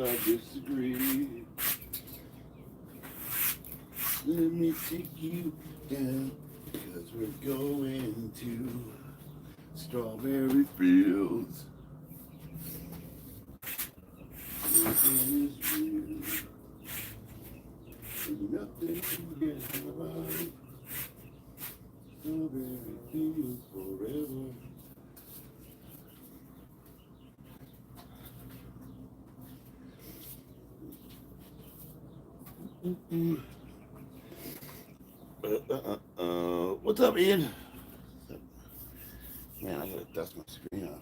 or disagree. Let me take you down, cause we're going to strawberry fields. Nothing is real, and nothing can get alive. Strawberry fields forever. What's up, Ian? Man, I gotta dust my screen off.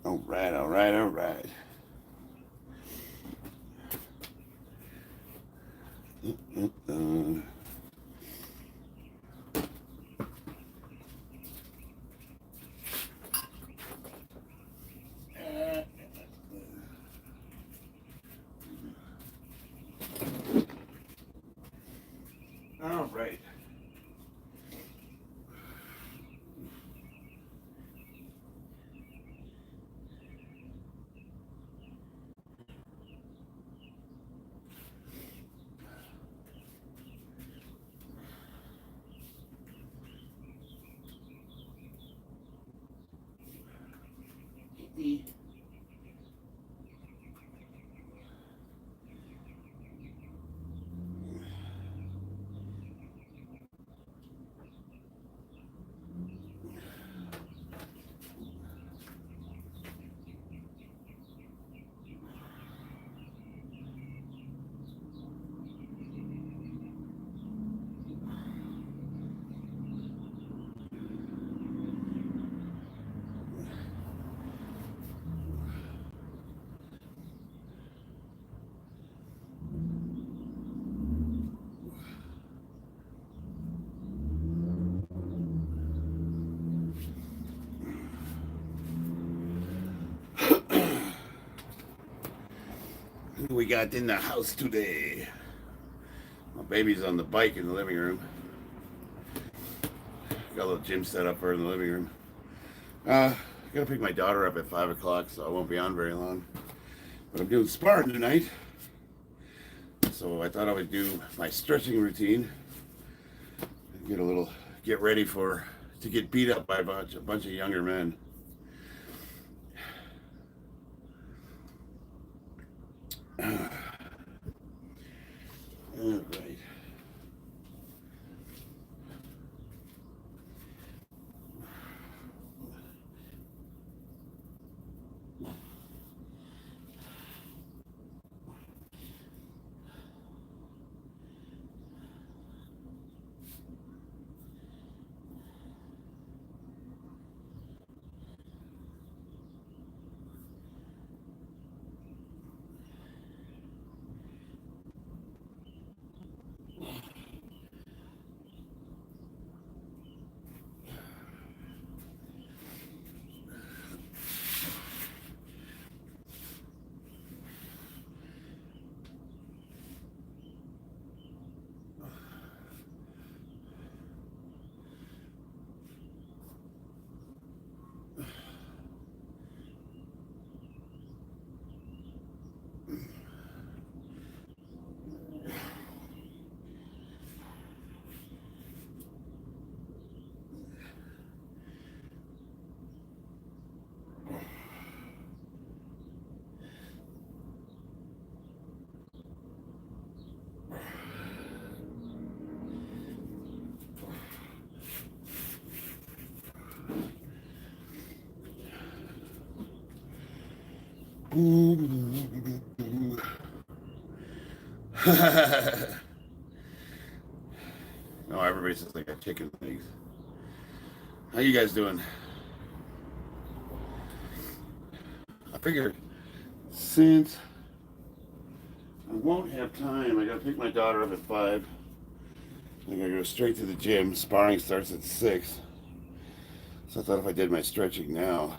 All right, all right, all right. All right. Who we got in the house today? My baby's on the bike in the living room. Got a little gym set up for her in the living room. Gotta pick my daughter up at 5 o'clock, so I won't be on very long. But I'm doing sparring tonight. So I thought I would do my stretching routine. Get ready to get beat up by a bunch of younger men. All right. No, everybody's just like got chicken legs. How you guys doing? I figured since I won't have time, I gotta pick my daughter up at 5. I gotta go straight to the gym. Sparring starts at 6. So I thought if I did my stretching now.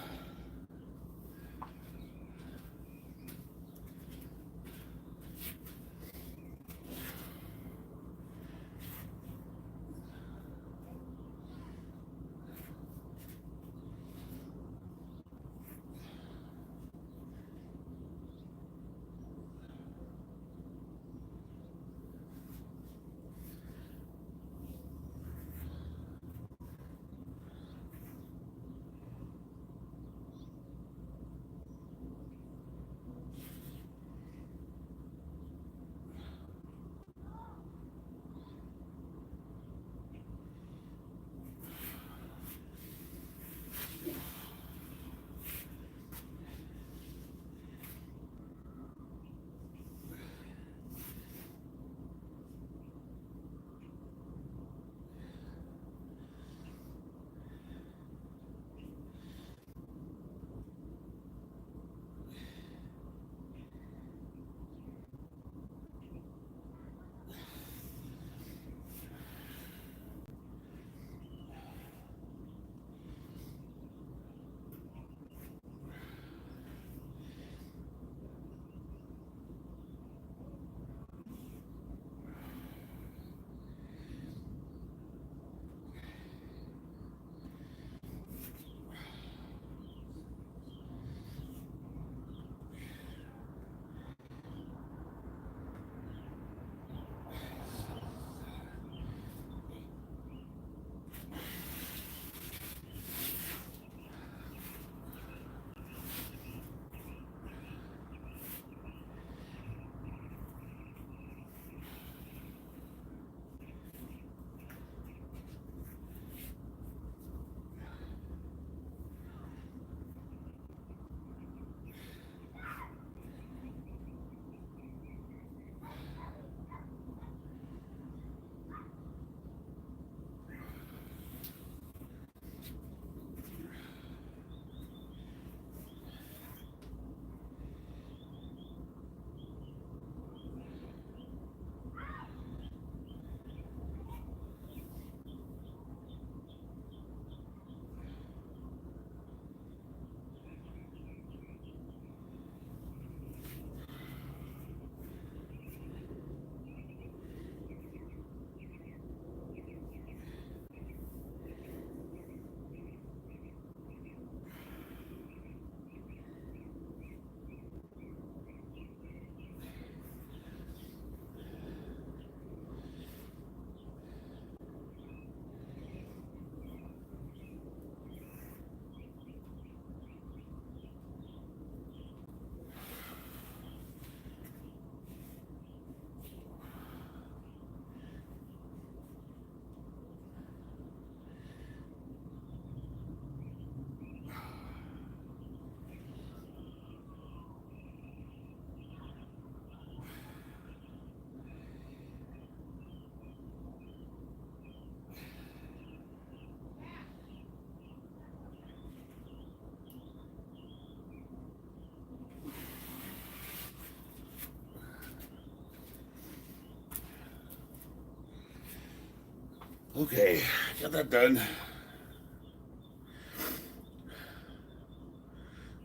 Okay, got that done.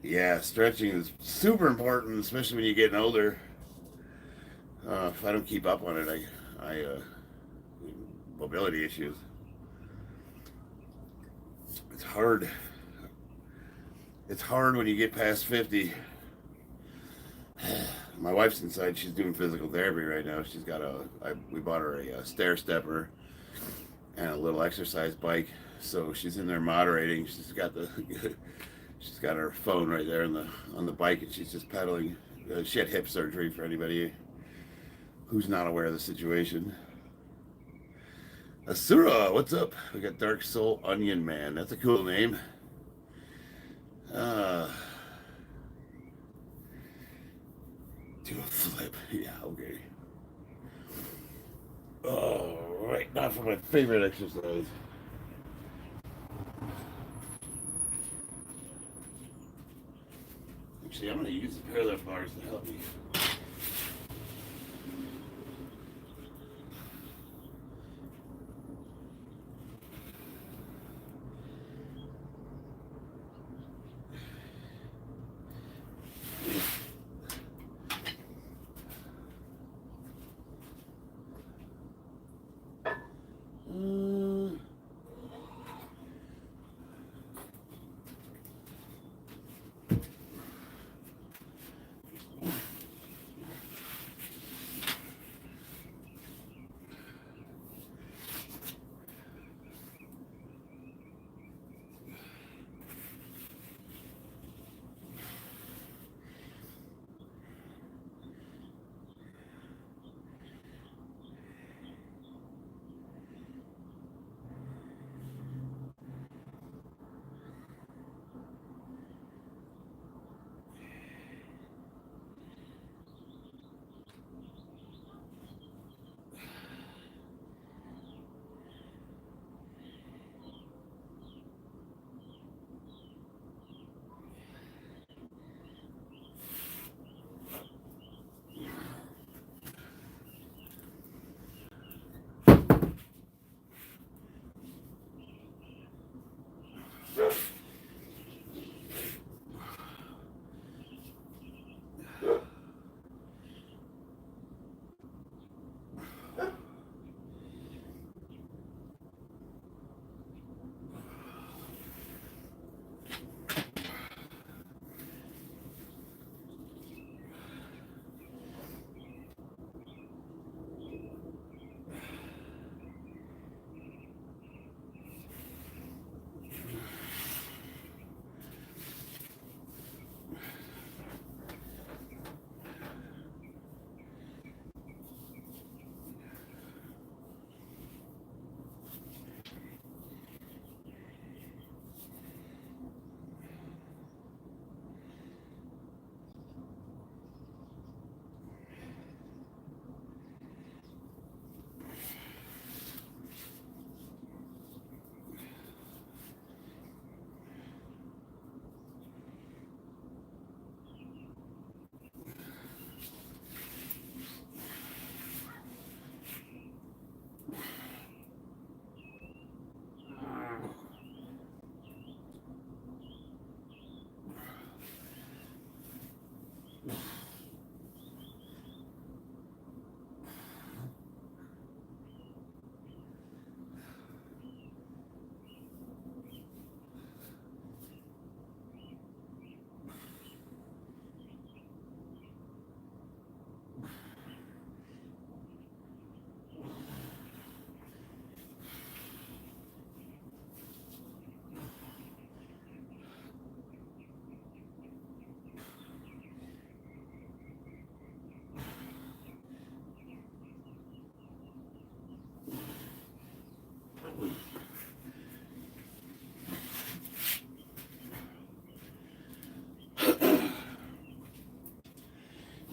Yeah, stretching is super important, especially when you're getting older. If I don't keep up on it, I mobility issues. It's hard. It's hard when you get past 50. My wife's inside. She's doing physical therapy right now. We bought her a stair stepper and a little exercise bike. So she's in there moderating. She's got her phone right there on the bike, and she's just pedaling. She had hip surgery, for anybody who's not aware of the situation. Asura, what's up? We got Dark Soul Onion Man. That's a cool name. Uh, do a flip. Yeah, okay. All right, now for my favorite exercise. Actually, I'm going to use the parallel bars to help me.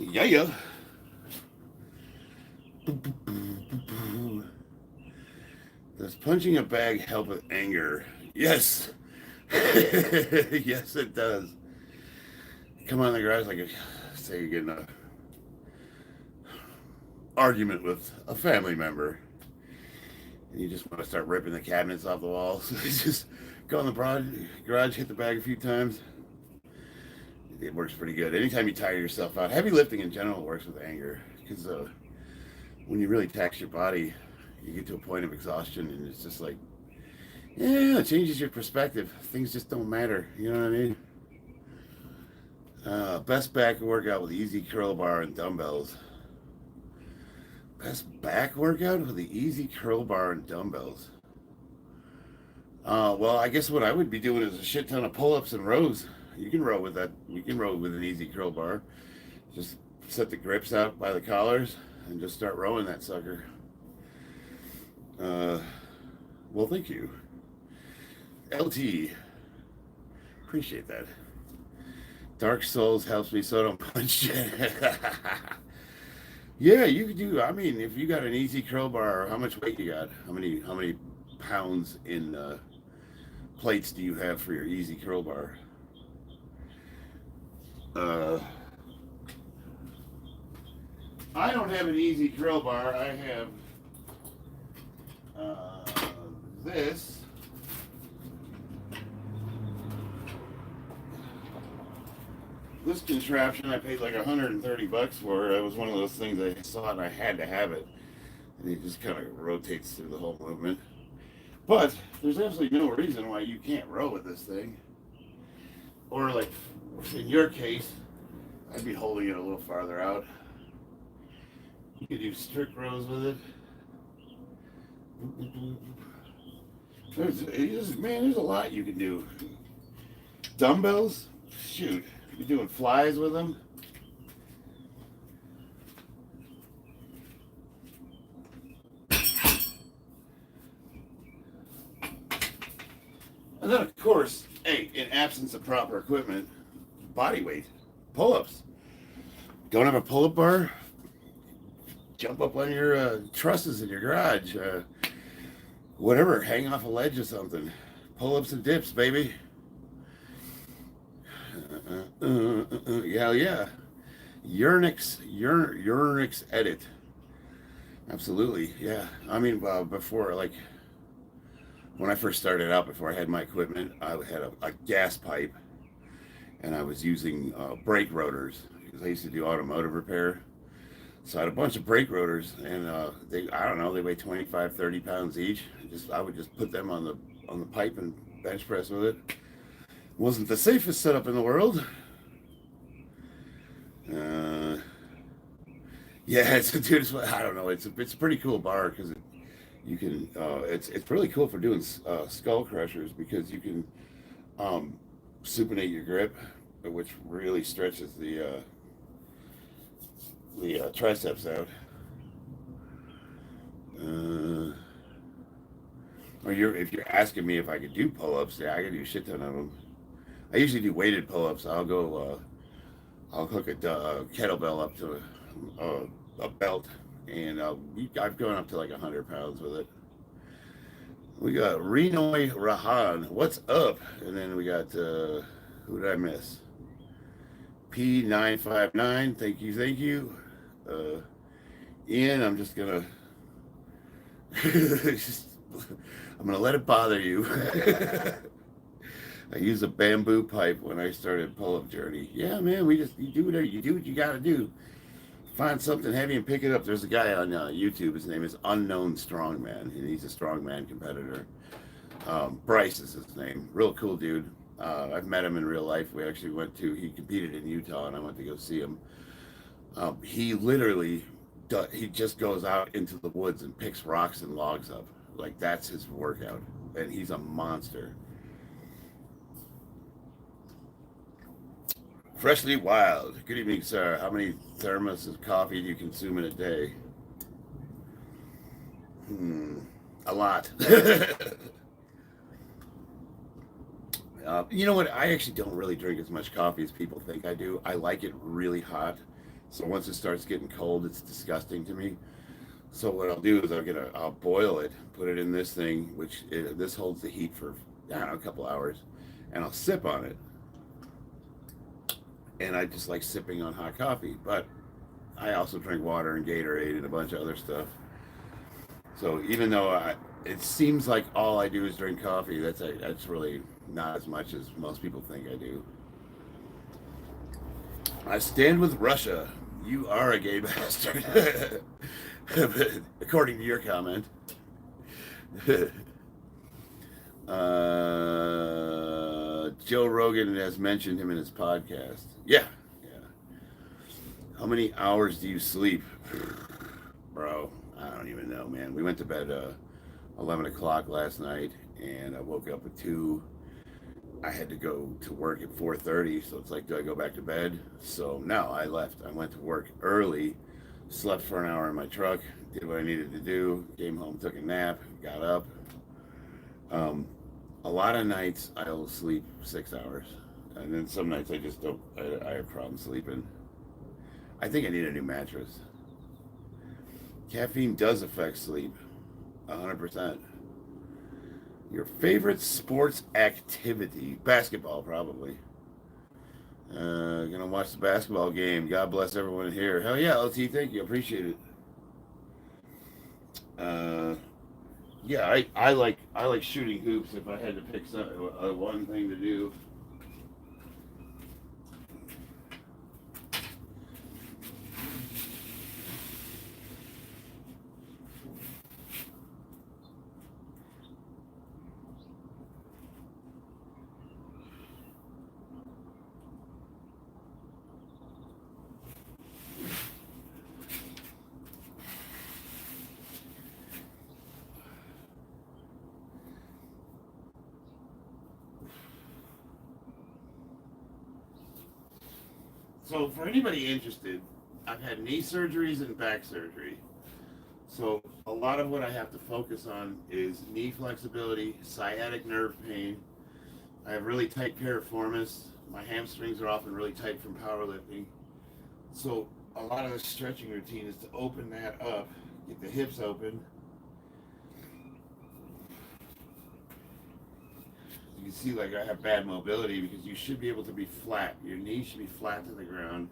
Yeah, yeah. Does punching a bag help with anger? Yes. Yes, it does. Come on the garage like say you're getting a argument with a family member, and you just want to start ripping the cabinets off the walls. So you just go in the garage, hit the bag a few times. It works pretty good. Anytime you tire yourself out, heavy lifting in general works with anger, because when you really tax your body, you get to a point of exhaustion, and it's just like, yeah, it changes your perspective. Things just don't matter. You know what I mean? Best back workout with easy curl bar and dumbbells. Best back workout with the easy curl bar and dumbbells. Well, I guess what I would be doing is a shit ton of pull-ups and rows. You can row with that. You can row with an easy curl bar. Just set the grips out by the collars and just start rowing that sucker. Well, thank you. LT. Appreciate that. Dark Souls helps me, so don't punch. Yeah, you could do. I mean, if you got an easy curl bar, how much weight you got? How many pounds in plates do you have for your easy curl bar? I don't have an easy curl bar. I have this. This contraption I paid like $130 for. It was one of those things I saw and I had to have it. And it just kind of rotates through the whole movement. But there's absolutely no reason why you can't row with this thing. Or like in your case, I'd be holding it a little farther out. You could do strict rows with it. There's a lot you can do. Dumbbells? Shoot. You're doing flies with them. And then, of course, hey, in absence of proper equipment, body weight, pull-ups. Don't have a pull-up bar? Jump up on your trusses in your garage. Whatever, hang off a ledge or something. Pull-ups and dips, baby. Yeah. Uranix edit. Absolutely, yeah. I mean, before, like, when I first started out, before I had my equipment, I had a gas pipe, and I was using brake rotors, because I used to do automotive repair. So I had a bunch of brake rotors, and they weigh 25, 30 pounds each. I would just put them on the pipe and bench press with it. Wasn't the safest setup in the world. Yeah, I don't know. It's a pretty cool bar because it's really cool for doing skull crushers, because you can supinate your grip, which really stretches the triceps out. If you're asking me if I could do pull-ups, yeah, I can do a shit ton of them. I usually do weighted pull-ups. I'll hook a kettlebell up to a belt, and I've gone up to like 100 pounds with it. We got Renoy Rahan, what's up? And then we got who did I miss? P959, thank you. Ian, I'm just gonna I'm gonna let it bother you. I use a bamboo pipe when I started pull-up journey. Yeah, man, you do what you gotta do. Find something heavy and pick it up. There's a guy on YouTube. His name is Unknown Strongman, and he's a strongman competitor. Bryce is his name. Real cool dude. I've met him in real life. He competed in Utah, and I went to go see him. He literally he just goes out into the woods and picks rocks and logs up. Like, that's his workout, and he's a monster. Freshly Wild. Good evening, sir. How many thermos of coffee do you consume in a day? A lot. You know what? I actually don't really drink as much coffee as people think I do. I like it really hot. So once it starts getting cold, it's disgusting to me. So what I'll do is I'll boil it, put it in this thing, this holds the heat for, I don't know, a couple hours, and I'll sip on it. And I just like sipping on hot coffee, but I also drink water and Gatorade and a bunch of other stuff. So even though it seems like all I do is drink coffee. That's really not as much as most people think I do. I stand with Russia. You are a gay bastard. According to your comment. Joe Rogan has mentioned him in his podcast. Yeah, yeah. How many hours do you sleep? Bro, I don't even know, man. We went to bed 11 o'clock last night, and I woke up at 2. I had to go to work at 4:30, so it's like, do I go back to bed? So no, I left. I went to work early, slept for an hour in my truck, did what I needed to do, came home, took a nap, got up. Um, a lot of nights I'll sleep 6 hours, and then some nights I just don't. I have problems sleeping. I think I need a new mattress. Caffeine does affect sleep, 100%. Your favorite sports activity? Basketball, probably. Gonna watch the basketball game. God bless everyone here. Hell yeah, LT, thank you. Appreciate it. Uh, yeah, I like shooting hoops. If I had to pick one thing to do, so for anybody interested, I've had knee surgeries and back surgery. So a lot of what I have to focus on is knee flexibility, sciatic nerve pain. I have really tight piriformis. My hamstrings are often really tight from powerlifting. So a lot of the stretching routine is to open that up, get the hips open. You can see like I have bad mobility because you should be able to be flat. Your knees should be flat to the ground.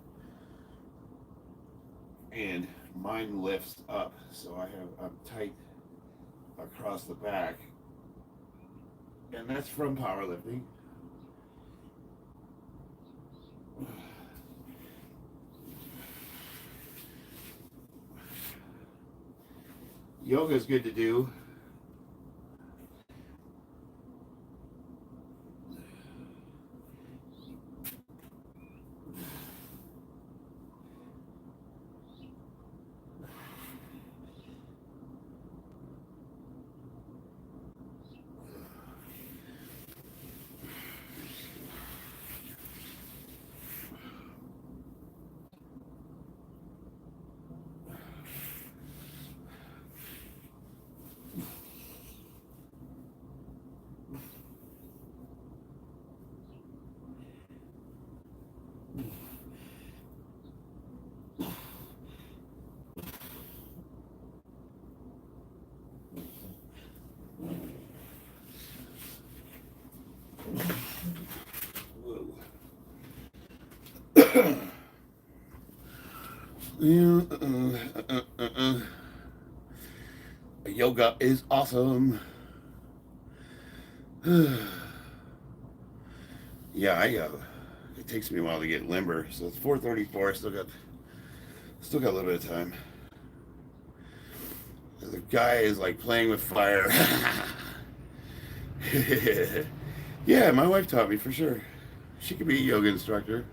And mine lifts up. So I'm tight across the back. And that's from powerlifting. Yoga is good to do. Yoga is awesome. Yeah, it takes me a while to get limber, so it's 4:34. I still got a little bit of time. The guy is like playing with fire. Yeah, my wife taught me for sure. She could be a yoga instructor.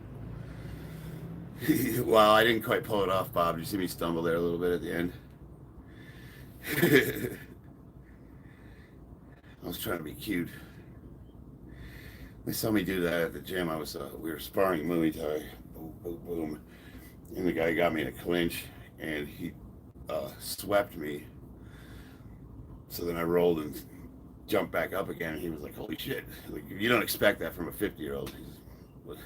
Well, I didn't quite pull it off, Bob. Did you see me stumble there a little bit at the end? I was trying to be cute. They saw me do that at the gym. We were sparring Muay Thai, boom, boom, boom, and the guy got me in a clinch, and he swept me. So then I rolled and jumped back up again, and he was like, "Holy shit!" Like you don't expect that from a 50-year-old. But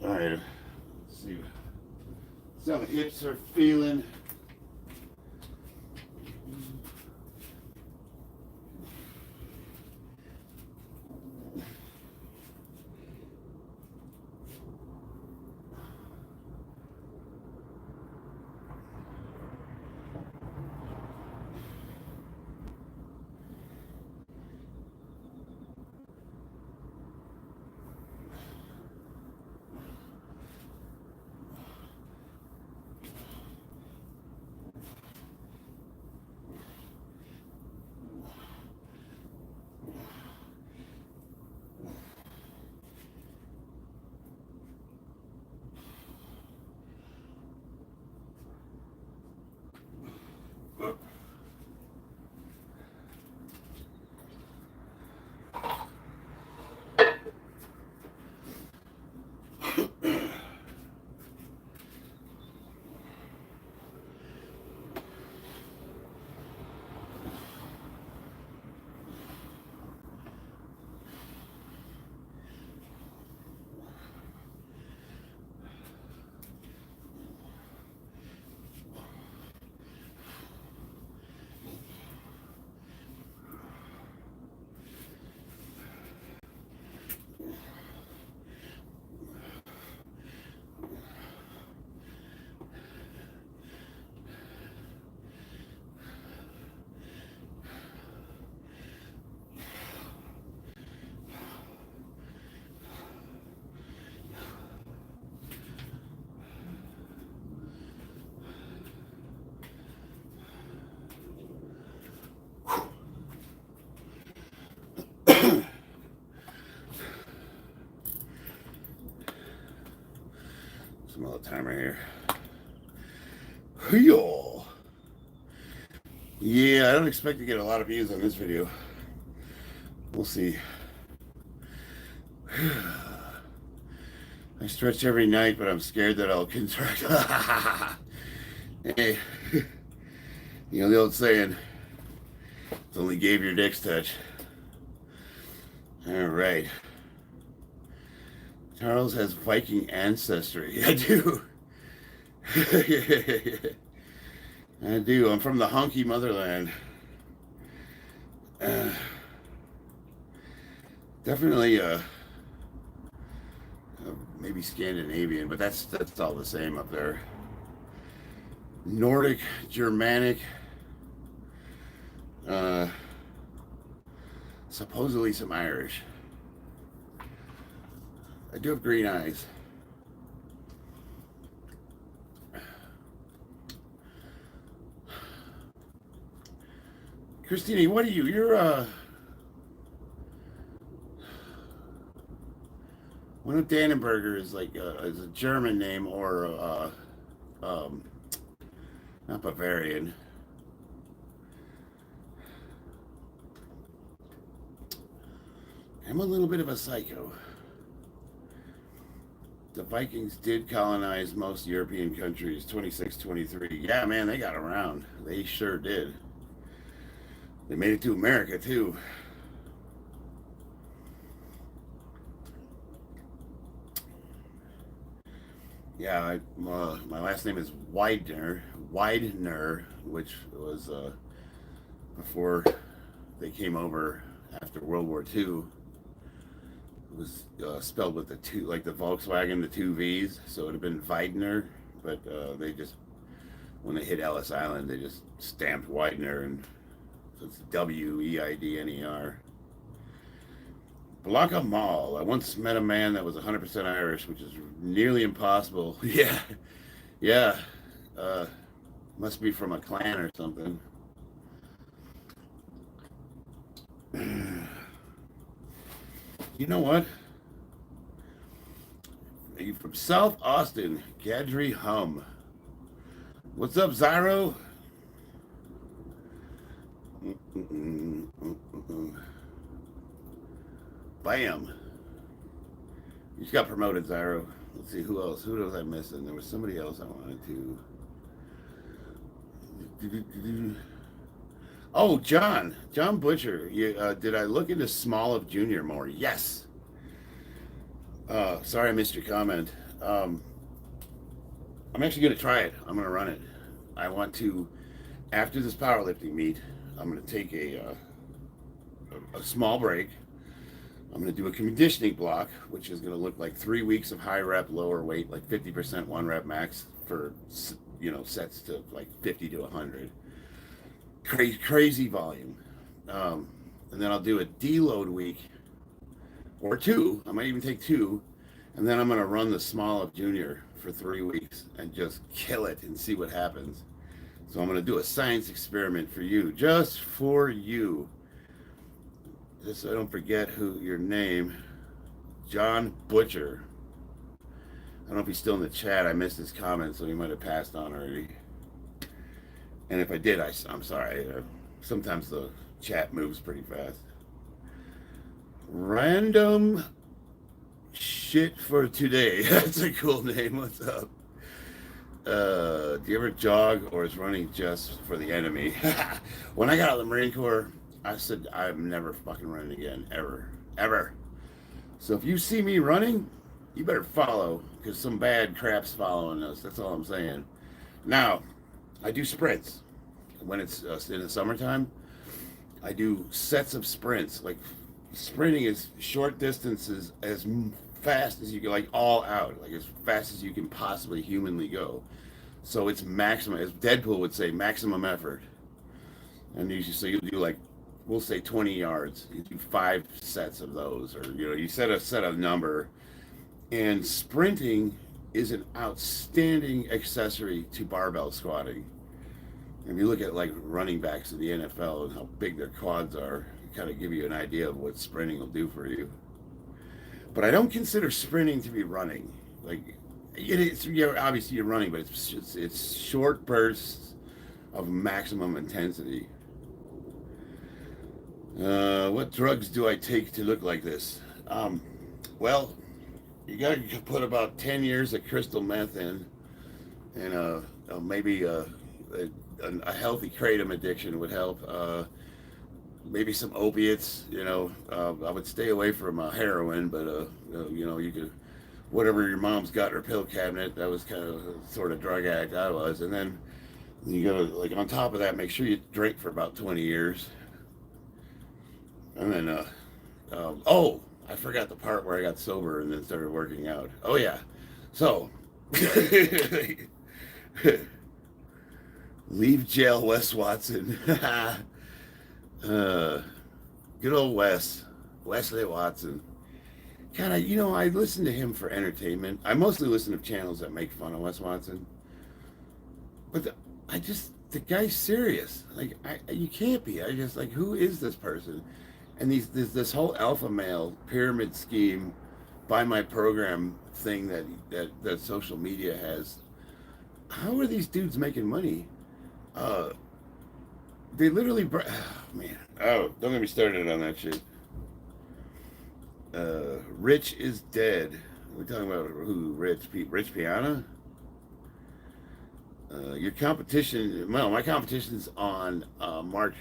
all right, let's see how the hips are feeling. Some other timer here. Yo. Yeah, I don't expect to get a lot of views on this video. We'll see. I stretch every night, but I'm scared that I'll contract. Hey, you know the old saying, it's only gave your dicks touch. All right. Charles has Viking ancestry. I do. I do. I'm from the honky motherland. Definitely maybe Scandinavian, but that's all the same up there. Nordic, Germanic, supposedly some Irish. I do have green eyes. Christina, what are you? You're one of Dannenberger is like is a German name or not Bavarian. I'm a little bit of a psycho. The Vikings did colonize most European countries, 26, 23. Yeah, man, they got around. They sure did. They made it to America, too. Yeah, my last name is Widener, which was before they came over after World War II. It was spelled with the two, like the Volkswagen, the two V's, so it would have been Widener, but they just, when they hit Ellis Island, they just stamped Widener, and so it's Weidner. Blanca Mall. I once met a man that was 100% Irish, which is nearly impossible. Yeah. Must be from a clan or something. You know what? Are you from South Austin? Gadri Hum. What's up, Zyro? Bam. You just got promoted, Zyro. Let's see, who else? Who was I missing? There was somebody else I wanted to. Oh, John Butcher. Did I look into Small Junior more? Yes. Sorry I missed your comment. I'm actually going to try it. I'm going to run it. I want to, after this powerlifting meet, I'm going to take a small break. I'm going to do a conditioning block, which is going to look like 3 weeks of high rep, lower weight, like 50% 1 rep max for, sets to like 50 to 100. Crazy volume. And then I'll do a deload week or 2. I might even take 2. And then I'm going to run the Small Junior for 3 weeks and just kill it and see what happens. So I'm going to do a science experiment for you, just for you. Just so I don't forget your name. John Butcher. I don't know if he's still in the chat. I missed his comment, so he might have passed on already. And if I did, I'm sorry. Sometimes the chat moves pretty fast. Random shit for today. That's a cool name. What's up? Do you ever jog or is running just for the enemy? When I got out of the Marine Corps, I said I'm never fucking running again, ever. So if you see me running, you better follow, because some bad crap's following us. That's all I'm saying. Now, I do sprints. When it's in the summertime, I do sets of sprints. Like, sprinting is short distances as fast as you can, like all out, like as fast as you can possibly humanly go. So it's maximum, as Deadpool would say, maximum effort. And so you do like, we'll say 20 yards. You do 5 sets of those, or you set a number. And sprinting is an outstanding accessory to barbell squatting. If you look at like running backs in the NFL and how big their quads are, it kind of give you an idea of what sprinting will do for you. But I don't consider sprinting to be running. Like, It is, obviously you're running, but it's short bursts of maximum intensity. What drugs do I take to look like this? Well, you got to put about 10 years of crystal meth in, and maybe a healthy kratom addiction would help. Maybe some opiates. I would stay away from heroin, but you could, whatever your mom's got in her pill cabinet. That was kind of the sort of drug addict I was. And then you gotta, like, on top of that, make sure you drink for about 20 years. And then oh, I forgot the part where I got sober and then started working out. Oh yeah, so leave jail, Wes Watson. Good old Wesley Watson. God, I listen to him for entertainment. I mostly listen to channels that make fun of Wes Watson. But the guy's serious. Like, you can't be. I just, like, who is this person? And this whole alpha male pyramid scheme, buy my program thing that social media has. How are these dudes making money? They literally, man. Oh, don't get me started on that shit. Rich is dead. We're talking about who? Rich Piana? Your competition, well, my competition's on March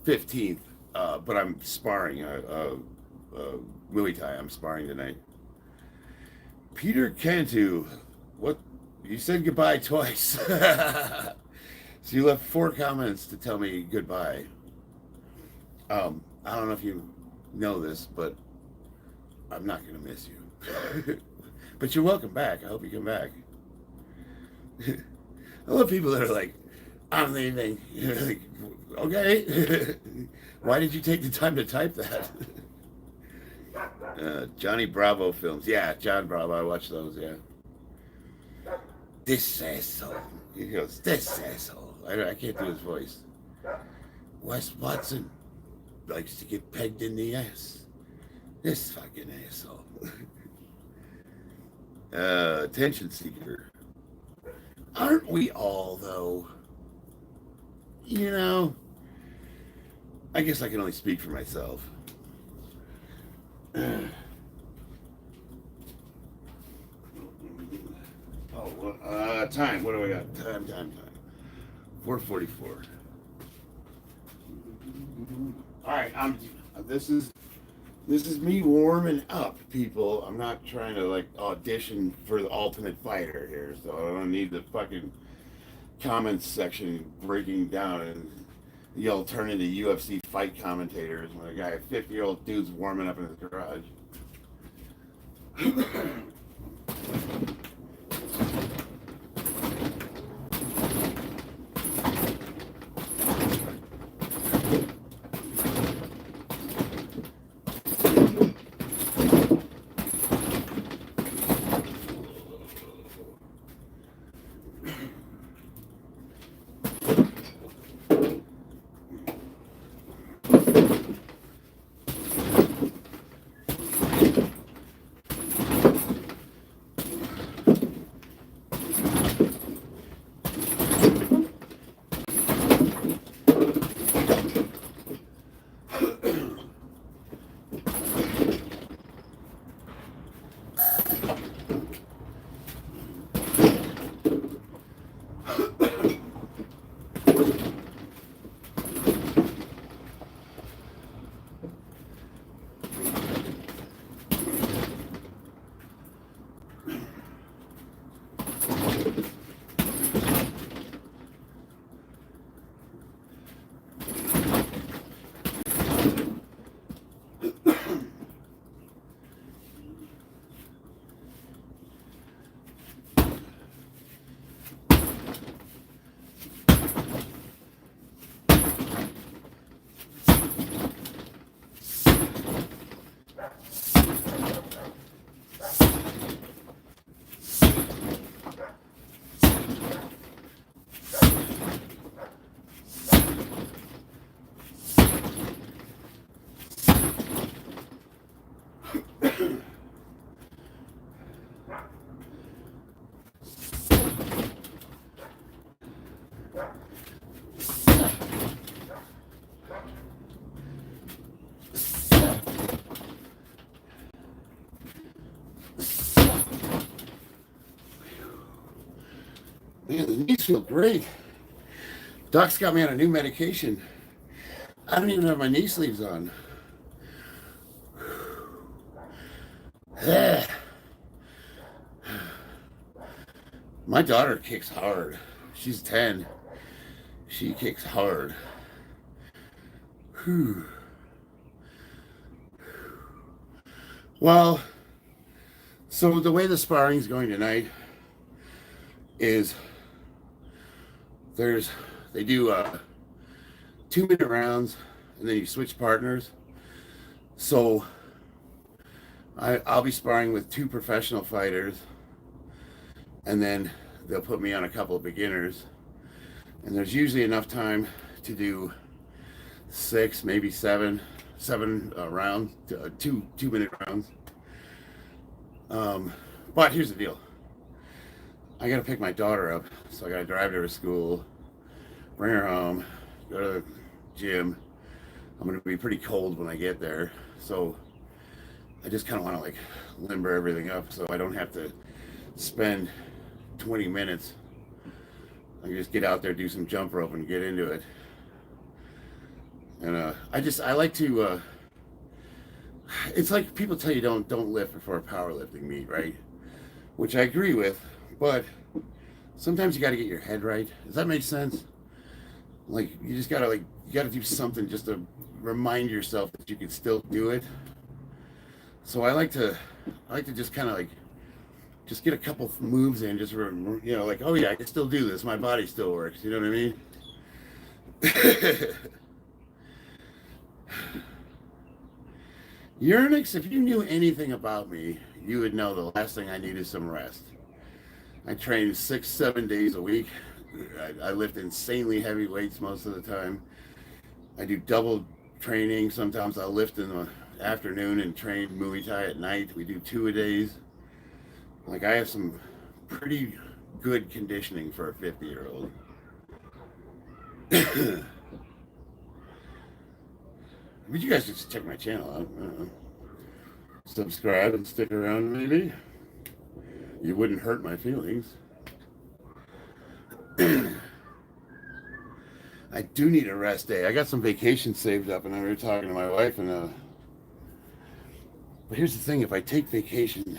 15th, but I'm sparring. Muay Thai, I'm sparring tonight. Peter Cantu, what? You said goodbye twice. So you left 4 comments to tell me goodbye. I don't know if you know this, but I'm not going to miss you. But you're welcome back. I hope you come back. I love people that are like, I'm leaving. Like, okay. Why did you take the time to type that? Johnny Bravo films. Yeah, John Bravo. I watch those, yeah. This asshole. He goes, this asshole. I can't do his voice. Wes Watson likes to get pegged in the ass. This fucking asshole. Attention seeker. Aren't we all, though? I guess I can only speak for myself. Time. What do I got? Time. 4:44. All right. This is me warming up, people. I'm not trying to, like, audition for the Ultimate Fighter here, so I don't need the fucking comments section breaking down and y'all turn into UFC fight commentators when a 50-year-old dude's warming up in his garage. Man, the knees feel great. Doc's got me on a new medication. I don't even have my knee sleeves on. My daughter kicks hard. She's 10. She kicks hard. Whew. Well, so the way the sparring's going tonight is they do 2-minute rounds and then you switch partners. So I'll be sparring with 2 professional fighters, and then they'll put me on a couple of beginners, and there's usually enough time to do 6, maybe 7 rounds, 2-minute rounds. But here's the deal. I gotta pick my daughter up, so I gotta drive her to school, bring her home, go to the gym. I'm gonna be pretty cold when I get there, so I just kind of want to like limber everything up so I don't have to spend 20 minutes. I can just get out there, do some jump rope, and get into it. And I like to. It's like people tell you don't lift before a powerlifting meet, right? Which I agree with, but sometimes you got to get your head right. Does that make sense? Like you just gotta you gotta do something just to remind yourself that you can still do it. So I like to just kind of just get a couple moves in, just like, oh yeah, I can still do this. My body still works. You know what I mean? Urnix, if you knew anything about me, you would know the last thing I need is some rest. I train 6-7 days a week. I lift insanely heavy weights most of the time. I do double training. Sometimes I'll lift in the afternoon and train Muay Thai at night. We do 2-a-days. Like I have some pretty good conditioning for a 50-year-old. But you guys just check my channel out. Subscribe and stick around maybe. You wouldn't hurt my feelings. I do need a rest day. I got some vacation saved up, and we were talking to my wife, and but here's the thing: if I take vacation,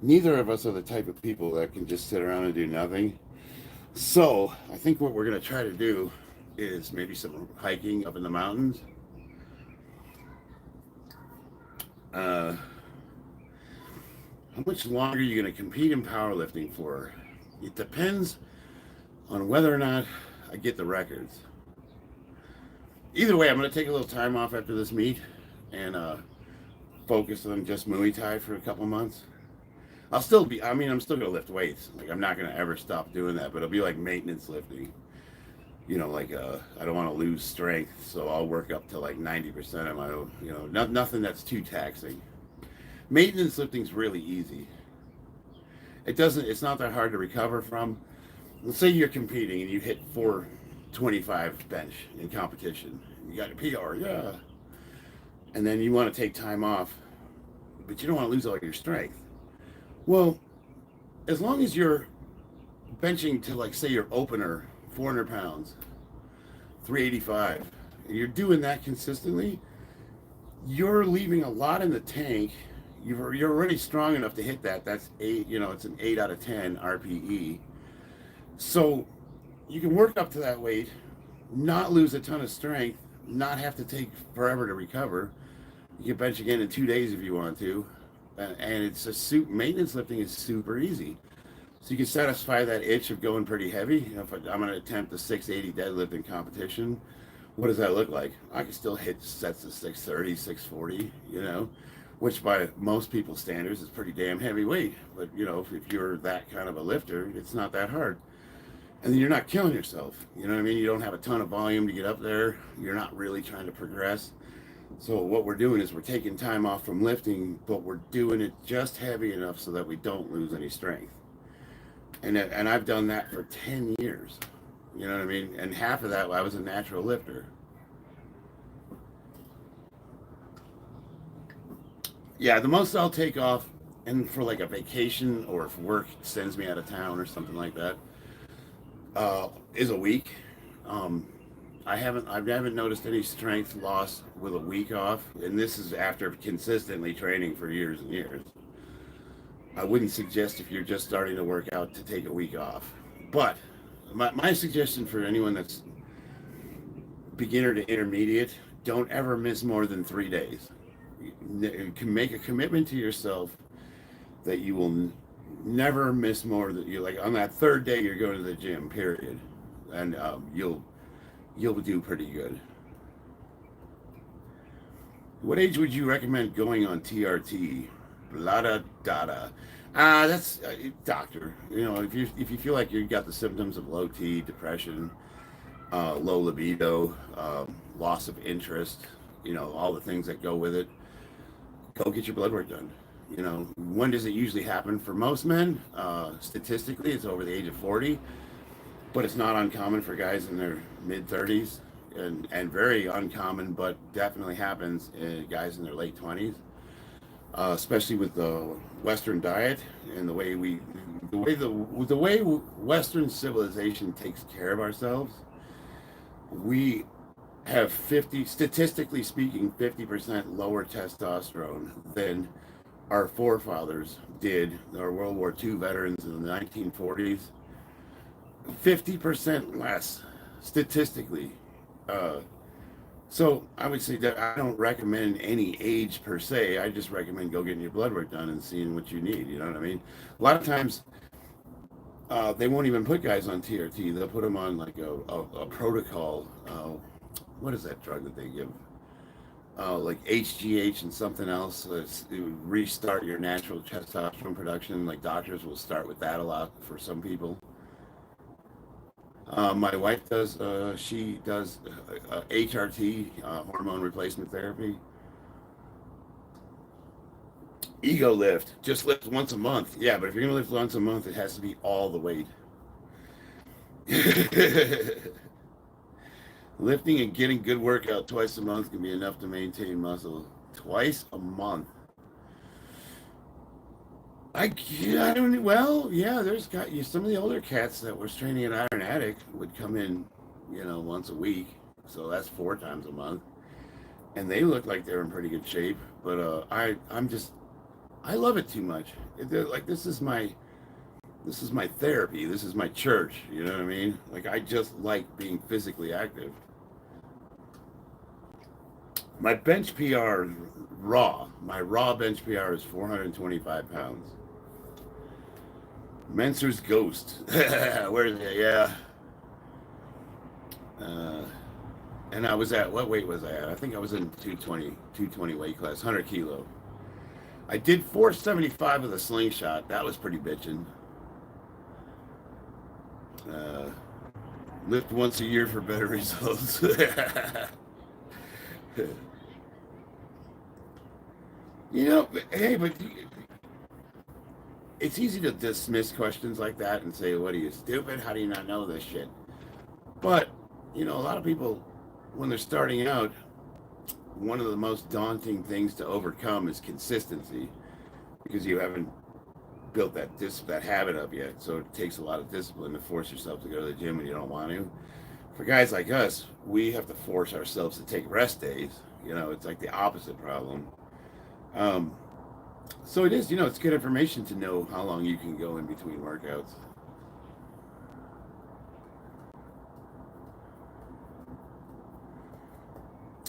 neither of us are the type of people that can just sit around and do nothing. So I think what we're gonna try to do is maybe some hiking up in the mountains. How much longer are you gonna compete in powerlifting for? It depends on whether or not I get the records. Either way, I'm going to take a little time off after this meet and focus on just Muay Thai for a couple months. I'm still going to lift weights. Like, I'm not going to ever stop doing that, but it'll be like maintenance lifting. I don't want to lose strength, so I'll work up to like 90% of my own, nothing that's too taxing. Maintenance lifting's really easy. It's not that hard to recover from. Let's say you're competing and you hit 425 bench in competition. You got a PR, yeah. And then you want to take time off, but you don't want to lose all your strength. Well, as long as you're benching to, like, say your opener, 400 pounds, 385, and you're doing that consistently, you're leaving a lot in the tank. You're already strong enough to hit that. That's it's an 8 out of 10 RPE. So you can work up to that weight, not lose a ton of strength, not have to take forever to recover. You can bench again in 2 days if you want to. And it's maintenance lifting is super easy. So you can satisfy that itch of going pretty heavy. If I'm going to attempt the 680 deadlift in competition, what does that look like? I can still hit sets of 630, 640, which by most people's standards is pretty damn heavy weight. But, if you're that kind of a lifter, it's not that hard. And then you're not killing yourself. You know what I mean? You don't have a ton of volume to get up there. You're not really trying to progress. So what we're doing is we're taking time off from lifting, but we're doing it just heavy enough so that we don't lose any strength. And I've done that for 10 years. You know what I mean? And half of that, I was a natural lifter. Yeah, the most I'll take off and for like a vacation or if work sends me out of town or something like that, is a week. Um, I haven't noticed any strength loss with a week off, and this is after consistently training for years and years. I wouldn't suggest if you're just starting to work out to take a week off. But my suggestion for anyone that's beginner to intermediate, don't ever miss more than 3 days. You can make a commitment to yourself that you will never miss more than you like on that third day you're going to the gym, period, and you'll do pretty good. What age would you recommend going on TRT? Blah da da da. That's doctor. You know, if you feel like you got the symptoms of low T, depression, low libido, loss of interest, you know, all the things that go with it, go get your blood work done. You know, when does it usually happen for most men? Statistically, it's over the age of 40, but it's not uncommon for guys in their mid 30s, and very uncommon, but definitely happens in guys in their late 20s, especially with the Western diet and the way Western civilization takes care of ourselves. We have statistically speaking, 50% lower testosterone than our forefathers did, our World War II veterans in the 1940s. 50% less, statistically. Uh, so I would say that I don't recommend any age per se. I just recommend go getting your blood work done and seeing what you need. You know what I mean? A lot of times they won't even put guys on TRT. They'll put them on like a protocol. What is that drug that they give? Like HGH and something else. It would restart your natural testosterone production. Like doctors will start with that a lot for some people. My wife does. She does HRT, hormone replacement therapy. Ego lift. Just lift once a month. Yeah, but if you're gonna lift once a month, it has to be all the weight. Lifting and getting good workout twice a month can be enough to maintain muscle. Twice a month. I don't. Well, yeah. There's got you. Some of the older cats that were training at Iron Attic would come in, you know, once a week. So that's 4 times a month, and they look like they're in pretty good shape. But I love it too much. Like this is my therapy. This is my church. You know what I mean? Like I just like being physically active. My bench PR raw. My raw bench PR is 425 pounds. Menser's Ghost. Where is it? Yeah. Uh, and I was at, what weight was I at? I think I was in 220 weight class, 100 kilo. I did 475 with a slingshot. That was pretty bitchin'. Uh, Lift once a year for better results. You know, hey, but it's easy to dismiss questions like that and say, "What are you, stupid? How do you not know this shit?" But you know, a lot of people, when they're starting out, one of the most daunting things to overcome is consistency, because you haven't built that habit up yet. So it takes a lot of discipline to force yourself to go to the gym when you don't want to. For guys like us, we have to force ourselves to take rest days. You know, it's like the opposite problem. Um, so it is, you know, it's good information to know how long you can go in between workouts.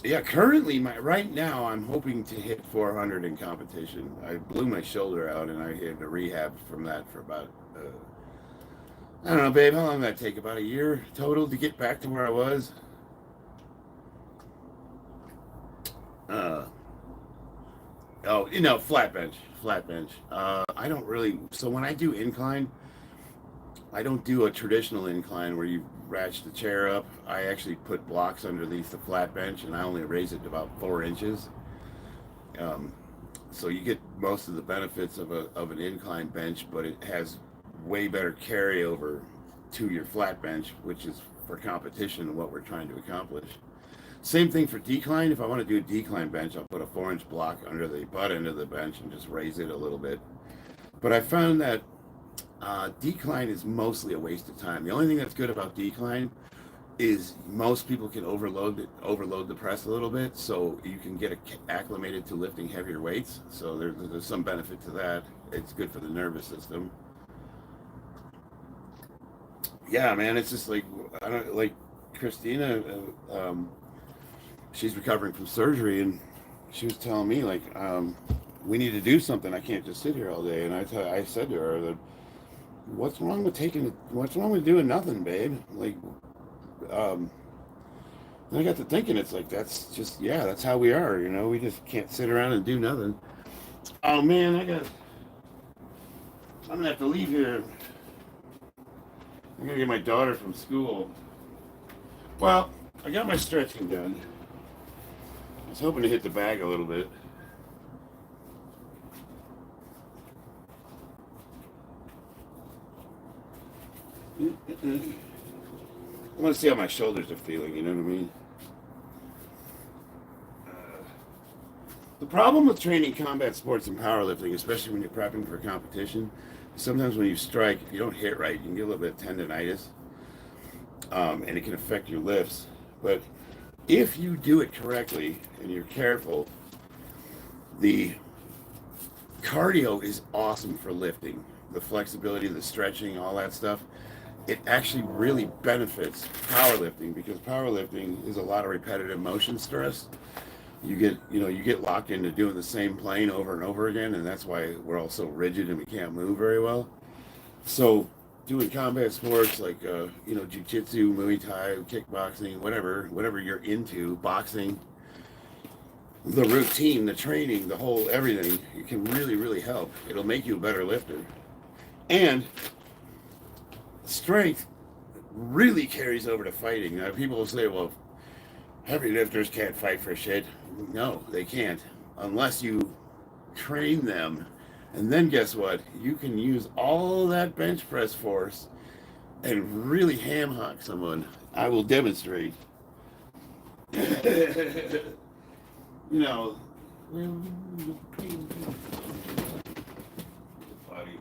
Yeah, currently, right now, I'm hoping to hit 400 in competition. I blew my shoulder out, and I had to rehab from that for about, I don't know, babe, how long did that take? About a year total to get back to where I was. Uh, oh, you know, flat bench. I don't really. So when I do incline, I don't do a traditional incline where you ratchet the chair up. I actually put blocks underneath the flat bench, and I only raise it to about 4 inches. Um, so you get most of the benefits of an incline bench, but it has way better carryover to your flat bench, which is for competition and what we're trying to accomplish. Same thing for decline. If I want to do a decline bench, I'll put a 4-inch block under the butt end of the bench and just raise it a little bit. But I found that decline is mostly a waste of time. The only thing that's good about decline is most people can overload the press a little bit, so you can get acclimated to lifting heavier weights. So there's some benefit to that. It's good for the nervous system. Yeah, man, it's just like I don't like Christina. She's recovering from surgery, and she was telling me like we need to do something. I can't just sit here all day. And I said to her that what's wrong with doing nothing, babe? Like um, and I got to thinking, it's like that's just that's how we are. We just can't sit around and do nothing. Oh man, I'm gonna have to leave here. I'm gonna get my daughter from school. Well, I got my stretching done. I was hoping to hit the bag a little bit. I want to see how my shoulders are feeling, you know what I mean? The problem with training combat sports and powerlifting, especially when you're prepping for competition, sometimes when you strike, if you don't hit right, you can get a little bit of tendonitis, and it can affect your lifts. But if you do it correctly and you're careful, the cardio is awesome for lifting. The flexibility, the stretching, all that stuff. It actually really benefits powerlifting because powerlifting is a lot of repetitive motion stress. You get locked into doing the same plane over and over again, and that's why we're all so rigid and we can't move very well. So doing combat sports like jiu-jitsu, Muay Thai, kickboxing, whatever you're into, boxing, the routine, the training, the whole everything, it can really, really help. It'll make you a better lifter. And strength really carries over to fighting. Now, people will say, well, heavy lifters can't fight for shit. No, they can't. Unless you train them. And then guess what? You can use all that bench press force and really ham hock someone. I will demonstrate. Body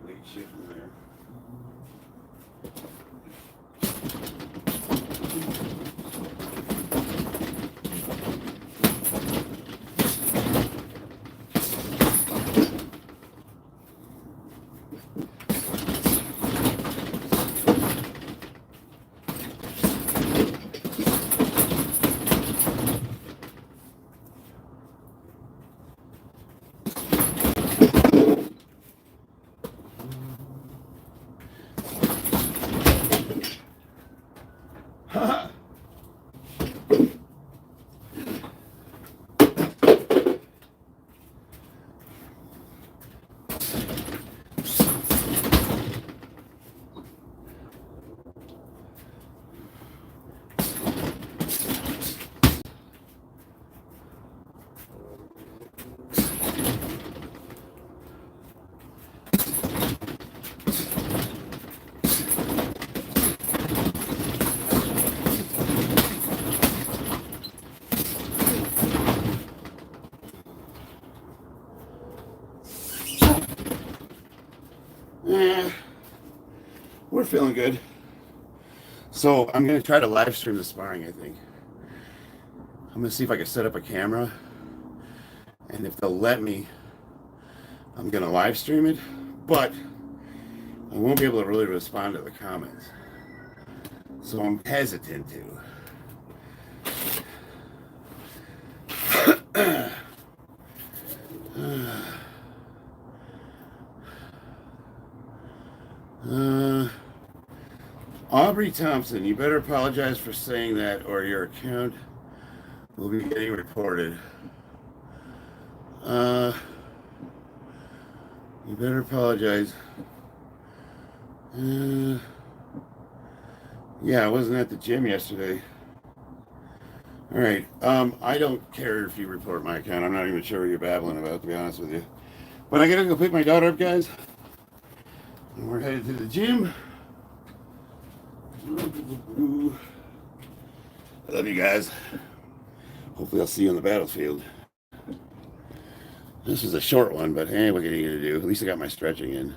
weight shift in there. We're feeling good. So I'm going to try to live stream the sparring, I think. I'm going to see if I can set up a camera. And if they'll let me, I'm going to live stream it. But I won't be able to really respond to the comments. So I'm hesitant to. Aubrey Thompson, you better apologize for saying that or your account will be getting reported. You better apologize. Yeah, I wasn't at the gym yesterday. All right. I don't care if you report my account. I'm not even sure what you're babbling about, to be honest with you. But I gotta go pick my daughter up, guys. And we're headed to the gym. I love you guys. Hopefully I'll see you on the battlefield. This is a short one, but hey, what are you gonna do? At least I got my stretching in.